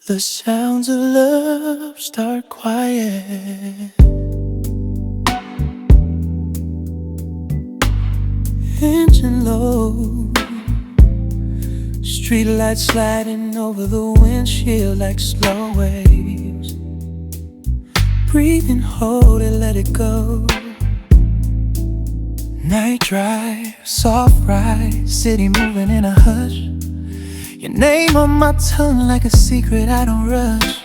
The sounds of love start quiet. Engine low, street lights sliding over the windshield like slow waves. Breathe and hold it, let it go. Night drive, soft ride, city moving in a hush. Your name on my tongue like a secret I don't rush.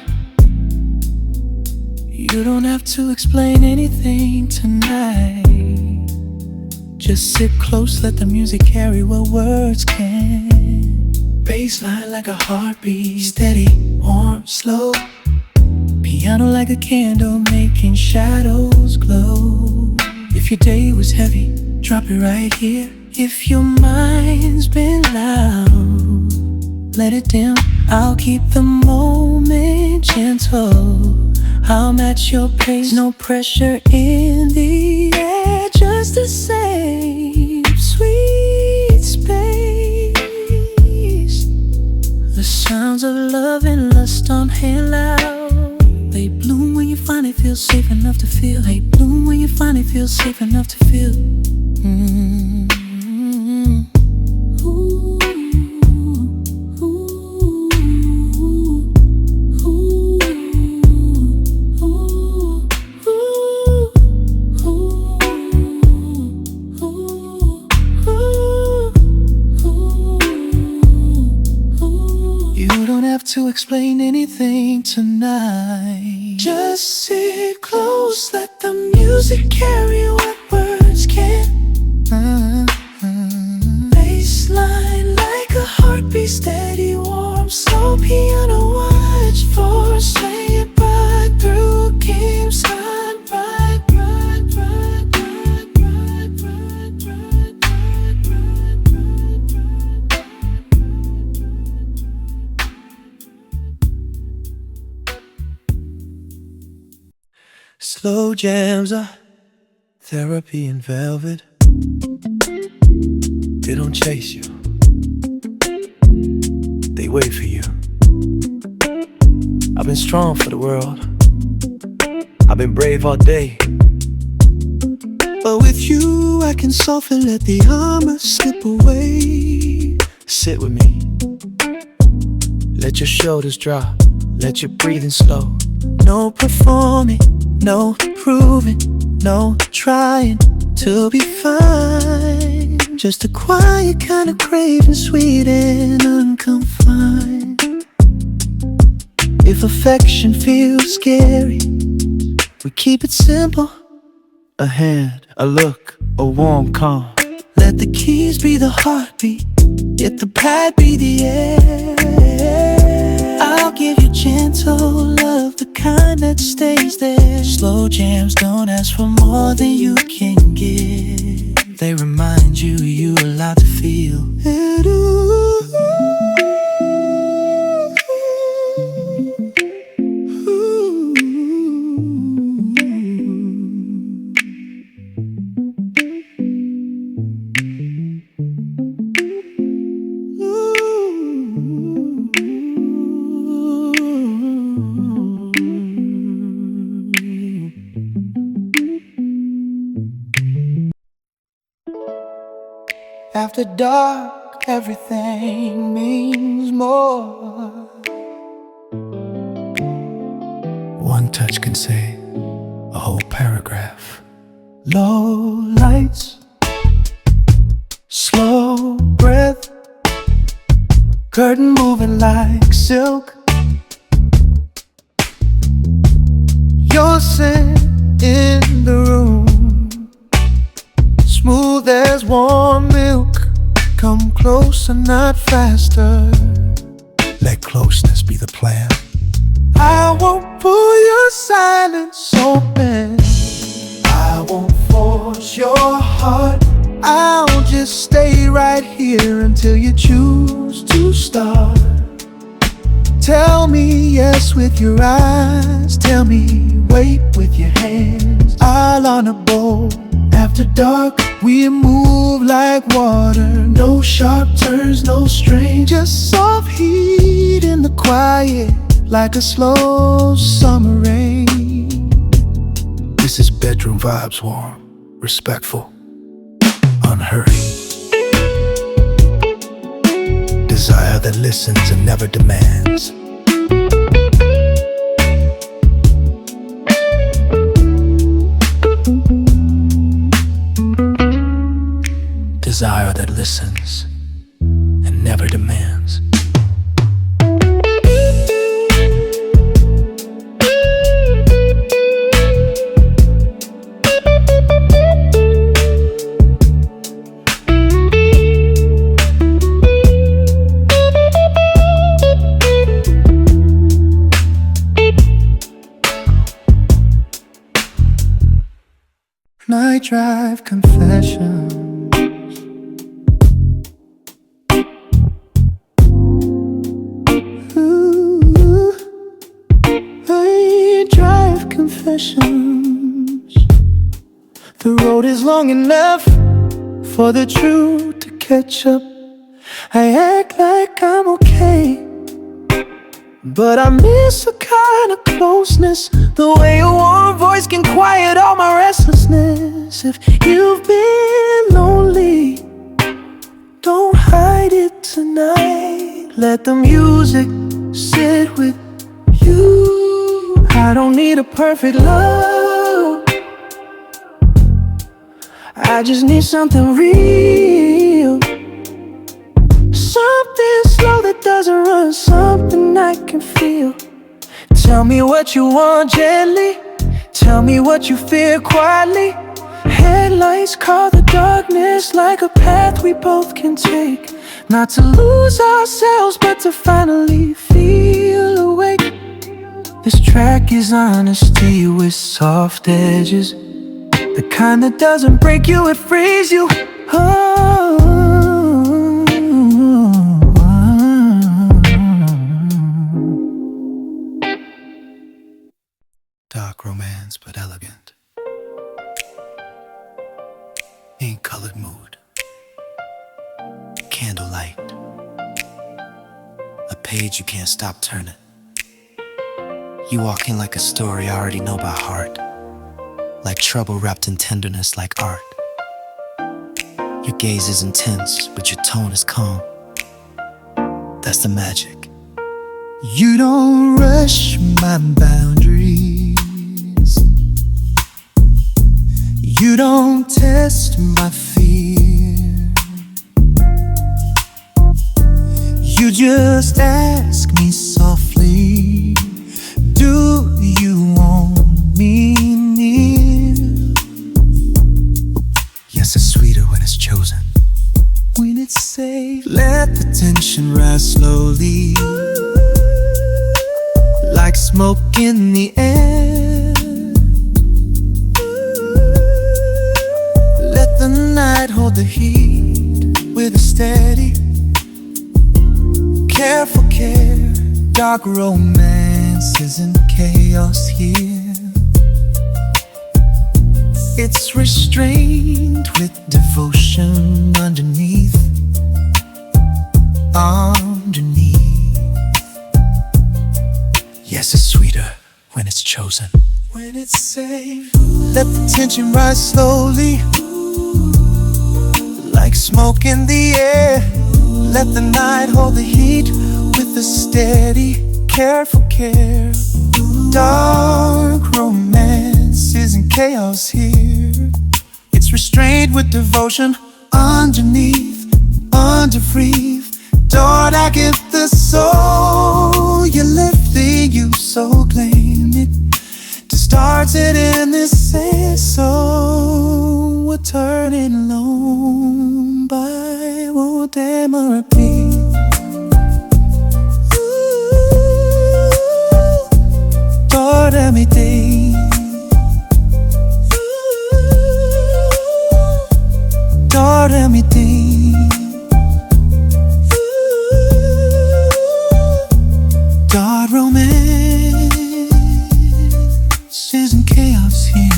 You don't have to explain anything tonight. Just sit close, let the music carry what words can. Bassline like a heartbeat, steady, warm, slow. Piano like a candle, making shadows glow. If your day was heavy, drop it right here. If your mind's been loud, let it dim. I'll keep the moment gentle. I'll match your pace, no pressure in the air. Just the same sweet space. The sounds of love and lust on hand loud. They bloom when you finally feel safe enough to feel. They bloom when you finally feel safe enough to feel. You don't have to explain anything tonight. Just sit close, let the music carry what words can't. Bassline like a heartbeat, steady, warm, slow. Piano watch for sway it right through games. Slow jams are therapy in velvet. They don't chase you, they wait for you. I've been strong for the world, I've been brave all day. But with you I can soften, let the armor slip away. Sit with me, let your shoulders drop, let your breathing slow. No performing, no proving, no trying to be fine. Just a quiet kind of craving, sweet and unconfined. If affection feels scary, we keep it simple. A hand, a look, a warm calm. Let the keys be the heartbeat, yet the pad be the air. I'll give you gentle love, the kind that stays there. Slow jams don't ask for more than you can give. They remind you you're allowed to feel. And after dark, everything means more. One touch can say a whole paragraph. Low lights, slow breath, curtain moving like silk. Your scent in the room, smooth as warm milk. Come closer, not faster. Let closeness be the plan. I won't pull your silence open, I won't force your heart. I'll just stay right here until you choose to start. Tell me yes with your eyes, tell me wait with your hands. I'll on a bowl. After dark, we move like water. No sharp turns, no strain, just soft heat in the quiet. like a slow summer rain. This is bedroom vibes, warm, respectful, unhurried. Desire that listens and never demands. Desire that listens and never demands. Night drive confessions. Ooh, night drive confessions. The road is long enough for the truth to catch up. I act like I'm okay, but I miss a kind of closeness, the way a warm voice can quiet all my restlessness. If you've been lonely, don't hide it tonight. Let the music sit with you. I don't need a perfect love, I just need something real. Something slow that doesn't run, something I can feel. Tell me what you want gently, tell me what you fear quietly. Headlights call the darkness like a path we both can take. Not to lose ourselves, but to finally feel awake. This track is honesty with soft edges, the kind that doesn't break you, it frees you. Oh. Dark romance, but elegant. Ink colored mood. Candlelight. A page you can't stop turning. You walk in like a story I already know by heart. Like trouble wrapped in tenderness, like art. Your gaze is intense, but your tone is calm. That's the magic. You don't rush my boundaries. You don't test my fear. You just ask me softly, do you want me near? Yes, it's sweeter when it's chosen, when it's safe. Let the tension rise slowly, like smoke in the air. Let the night hold the heat with a steady, careful care. Dark romances and chaos here. It's restrained with devotion underneath. Underneath. Yes, it's sweeter when it's chosen, when it's safe. Let the tension rise slowly, like smoke in the air. Let the night hold the heat with a steady, careful care. Dark romances and chaos here. It's restrained with devotion underneath, underbreathe. Don't I give the soul you're lifting, you so claim it. To start it in this say so. We're turning alone by won't damn or repeat. Dormi te, dormi te. Dark romance isn't chaos here.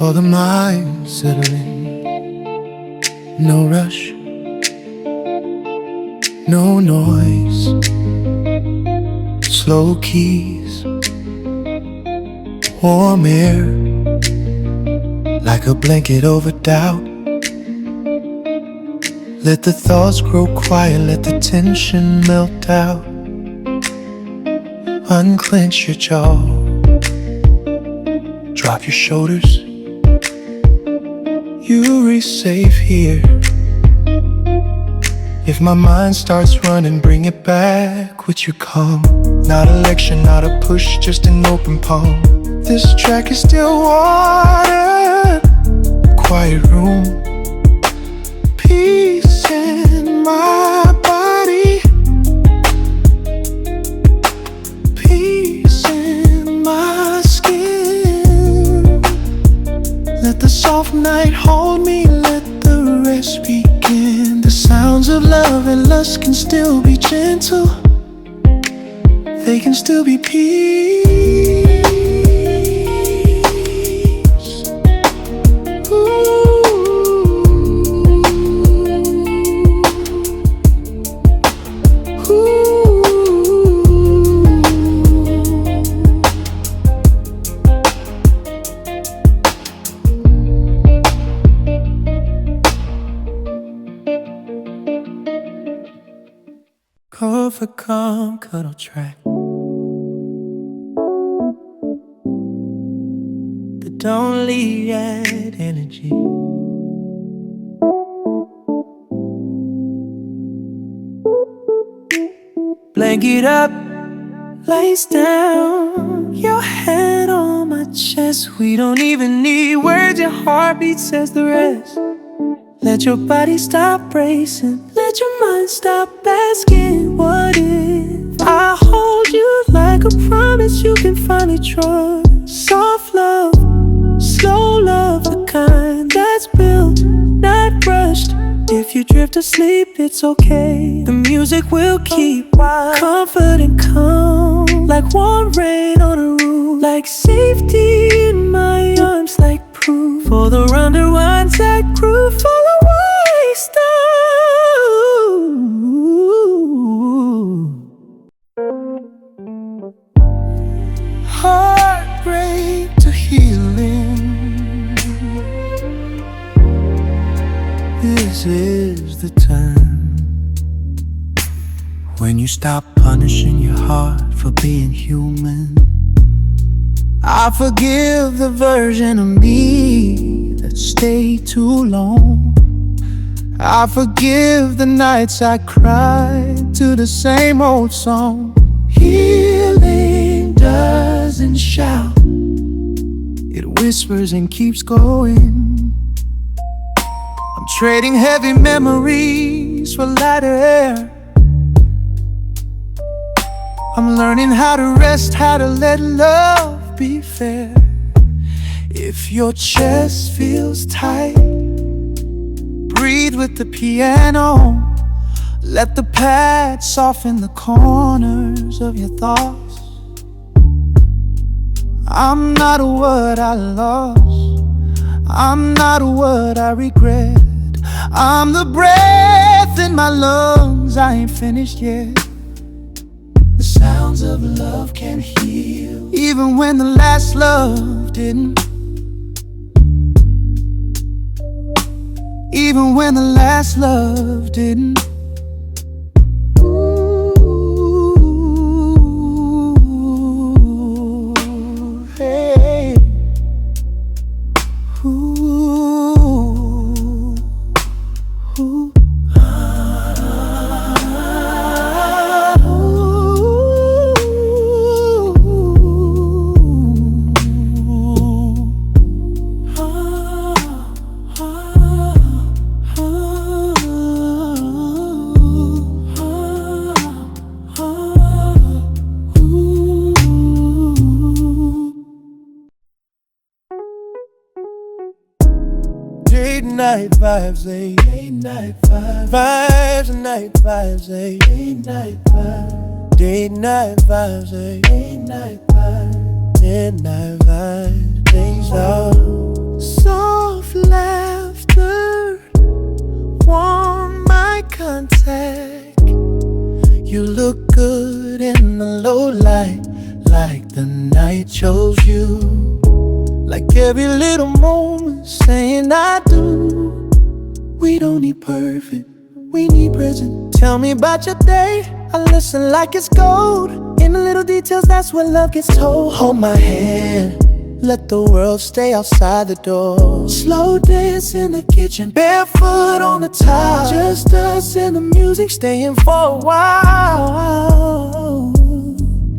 for the mind settling. No rush, no noise, slow keys, warm air, like a blanket over doubt. Let the thoughts grow quiet, let the tension melt out. Unclench your jaw, drop your shoulders. You're safe here. If my mind starts running, bring it back with your calm. Not a lecture, not a push, just an open palm. This track is still water, quiet room, peace in my body, peace in my skin. Let the soft night hold me, let the rest begin. The sounds of love and lust can still be gentle, they can still be peace. Comfort, calm, cuddle track that don't leave that energy. Blanket up, lights down, your head on my chest. We don't even need words, your heartbeat says the rest. Let your body stop racing, let your mind stop asking, what if I hold you like a promise you can finally trust? Soft love, slow love, the kind that's built, not rushed. If you drift asleep, it's okay, the music will keep comfort and calm, like warm rain on a roof, like safety in my arms, like proof for the under ones that grew. Follow heartbreak to healing. This is the time when you stop punishing your heart for being human. I forgive the version of me that stayed too long. I forgive the nights I cried to the same old song. Healing doesn't shout, it whispers and keeps going. I'm trading heavy memories for lighter air. I'm learning how to rest, how to let love be fair. If your chest feels tight, breathe with the piano. Let the pad soften the corners of your thoughts. I'm not what I lost, I'm not what I regret. I'm the breath in my lungs, I ain't finished yet. The sounds of love can heal, even when the last love didn't. Even when the last love didn't. Ooh, hey. Ooh, ooh. Late night vibes, late night vibes, vibes and night vibes, late night vibes, date night vibes, late night vibes, midnight vibes, days out. Soft laughter, warm eye contact. You look good in the low light, like the night chose you. Like every little moment saying I do. We don't need perfect, we need present. Tell me about your day, I listen like it's gold. In the little details, that's where love gets told. Hold my hand, let the world stay outside the door. Slow dance in the kitchen, barefoot on the tile. Just us and the music, staying for a while.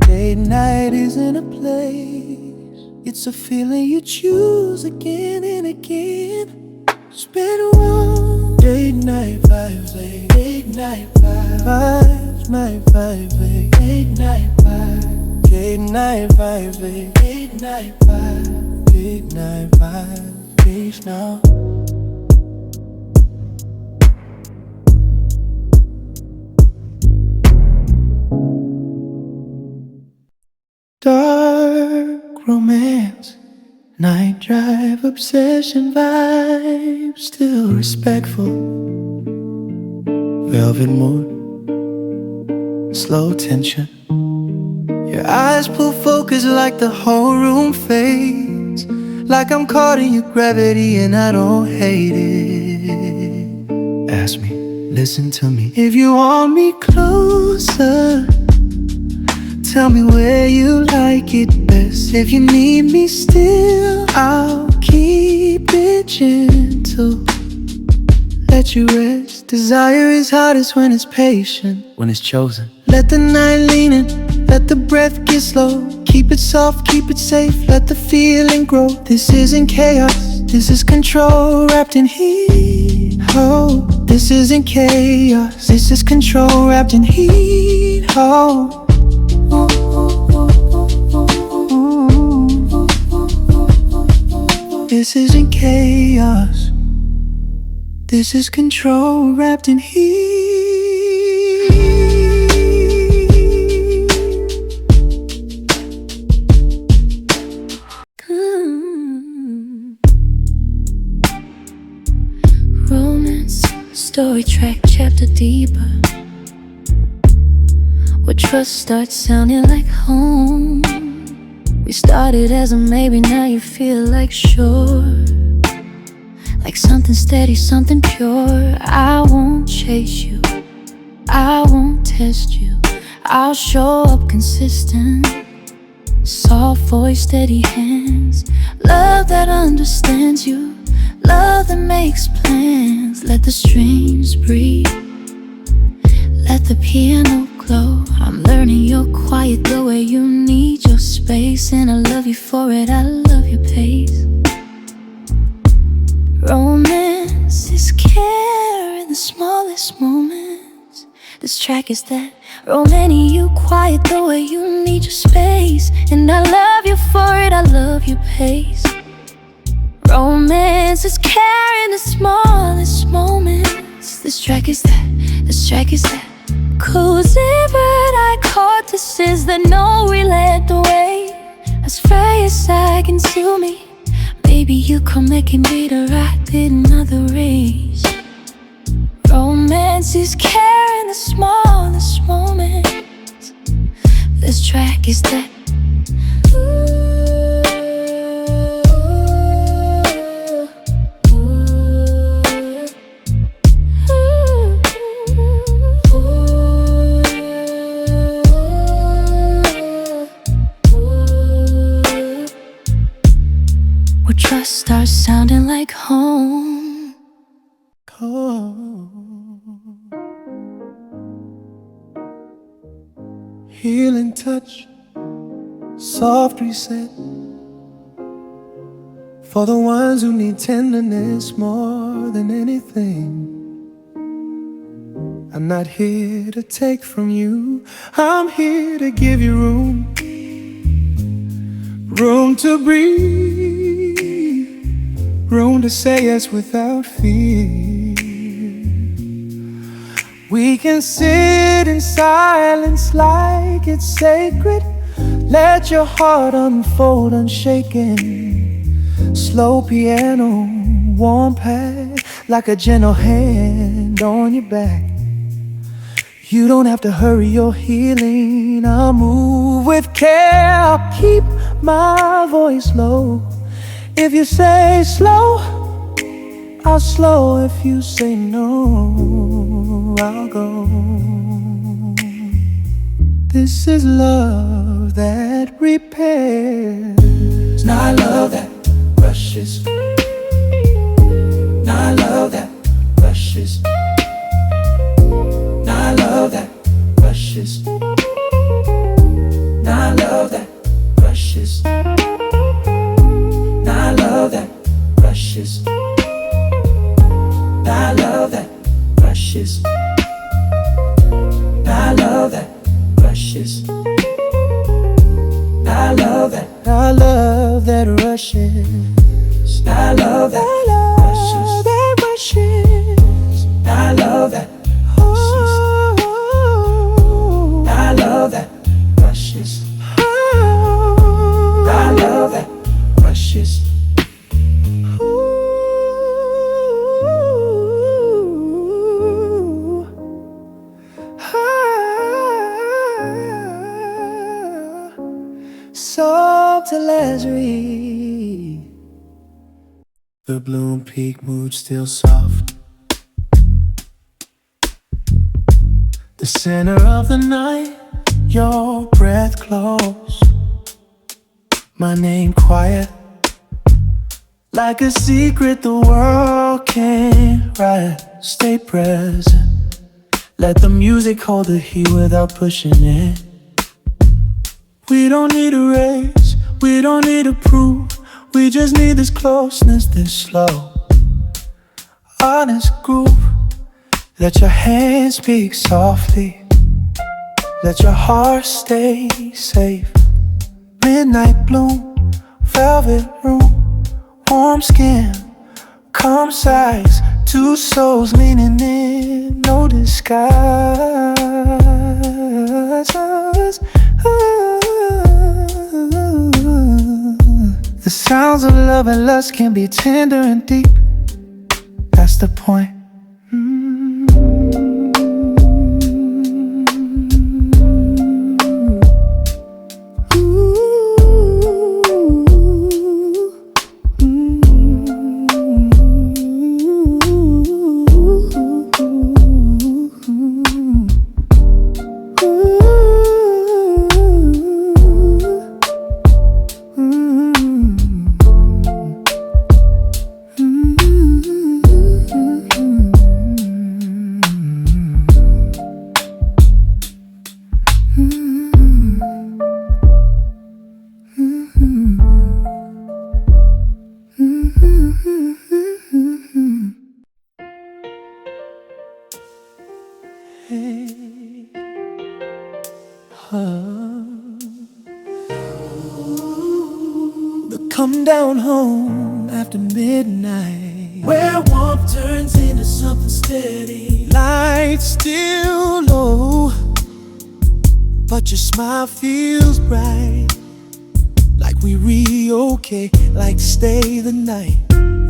Date night isn't a place, it's a feeling you choose again and again. Spend a while. Date night vibes, date night vibes, night vibes, date night vibes, date night vibes, date night vibes, date night vibes, peace now. Dark romance, night drive, obsession vibes, still respectful. Velvet mood, slow tension. Your eyes pull focus like the whole room fades. Like I'm caught in your gravity and I don't hate it. Ask me, listen to me. If you want me closer, tell me where you like it best. If you need me still, I'll keep it gentle. Let you rest. Desire is hardest when it's patient, when it's chosen. Let the night lean in, let the breath get slow. Keep it soft, keep it safe, let the feeling grow. This isn't chaos, this is control wrapped in heat. Oh, this isn't chaos, this is control wrapped in heat. Oh, this isn't chaos, this is control wrapped in heat. Romance, story track, chapter deeper, where trust starts sounding like home. We started as a maybe, now you feel like sure. Like something steady, something pure. I won't chase you, I won't test you, I'll show up consistent. Soft voice, steady hands. Love that understands you, love that makes plans. Let the strings breathe, let the piano glow. I'm learning you're quiet the way you need your space, and I love you for it, I love your pace. Romance is care in the smallest moments. This track is that. Romantic, you quiet the way you need your space, and I love you for it, I love your pace. Romance is care in the smallest moments. This track is that, this track is that. Cozy but I caught this is that no we led the way. As far as I can see me, baby you come making me the right in another race. Romance is care in the smallest moments. This track is that. Where trust starts sounding like home. Healing touch, soft reset. For the ones who need tenderness more than anything. I'm not here to take from you, I'm here to give you room. Room to breathe, room to say yes without fear. We can sit in silence like it's sacred. Let your heart unfold unshaken. Slow piano, warm pad, like a gentle hand on your back. You don't have to hurry your healing, I'll move with care. I'll keep my voice low. If you say slow, I'll slow. If you say no, I'll go. This is love that repairs, not love that rushes. Not love that rushes. Not love that rushes. Not love that rushes. Not love that rushes. Not love that rushes. Not love that rushes. I love that. I love that rushes. I love that rushes. That rushes. I love that rushes. I love that rushes. I love that rushes. So till let's read. The Bloom Peak mood still soft. The center of the night, your breath close. My name quiet, like a secret the world can't write. Stay present, let the music hold the heat without pushing it. We don't need a race, we don't need to prove. We just need this closeness, this slow, honest groove. Let your hands speak softly, let your heart stay safe. Midnight bloom, velvet room, warm skin, calm sighs. Two souls leaning in, no disguise. The sounds of love and lust can be tender and deep. That's the point. The come down home after midnight, where warmth turns into something steady. Lights still low, but your smile feels bright. Like we re-okay, like stay the night.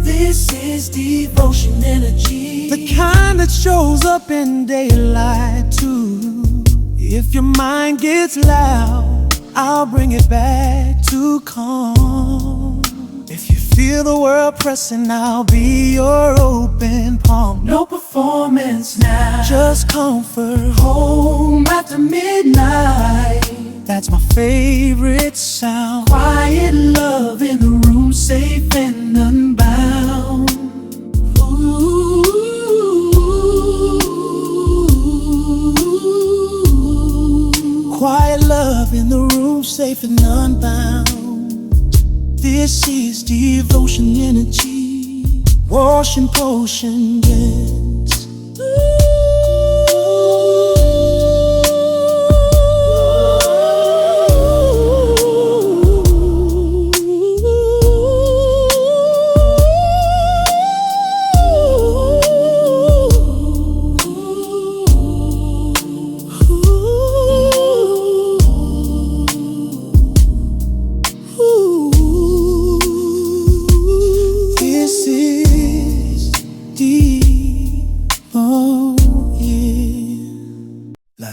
This is devotion energy, the kind that shows up in daylight too. If your mind gets loud, I'll bring it back to calm. If you feel the world pressing, I'll be your open palm. No performance now, just comfort. Home after midnight, that's my favorite sound. Quiet love in the room, safe and unbound. Ooh. Quiet love in the room, safe and unbound. This is devotion energy, washing potion gents.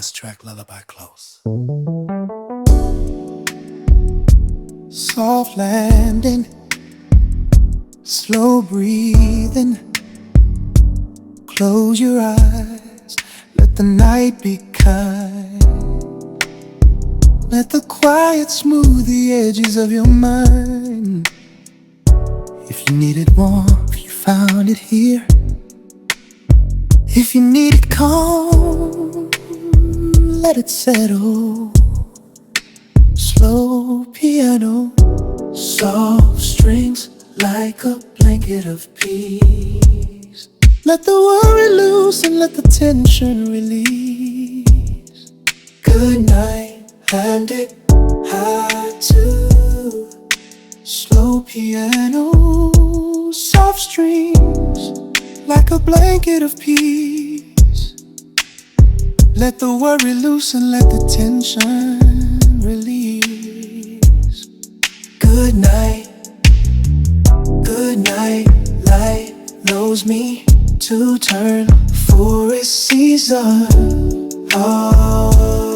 this track lullaby close. Soft landing, slow breathing. Close your eyes, let the night be kind. Let the quiet smooth the edges of your mind. If you needed warmth, you found it here. If you needed calm, let it settle. Slow piano, soft strings like a blanket of peace. Let the worry loose and let the tension release. Good night, hand it high to slow piano, soft strings like a blanket of peace. Let the worry loose and let the tension release. Good night, light knows me to turn for a season. Oh,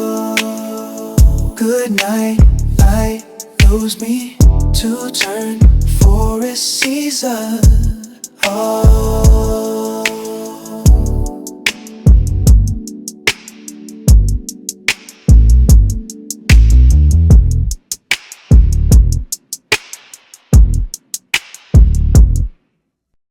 good night, light knows me to turn for a season. Oh.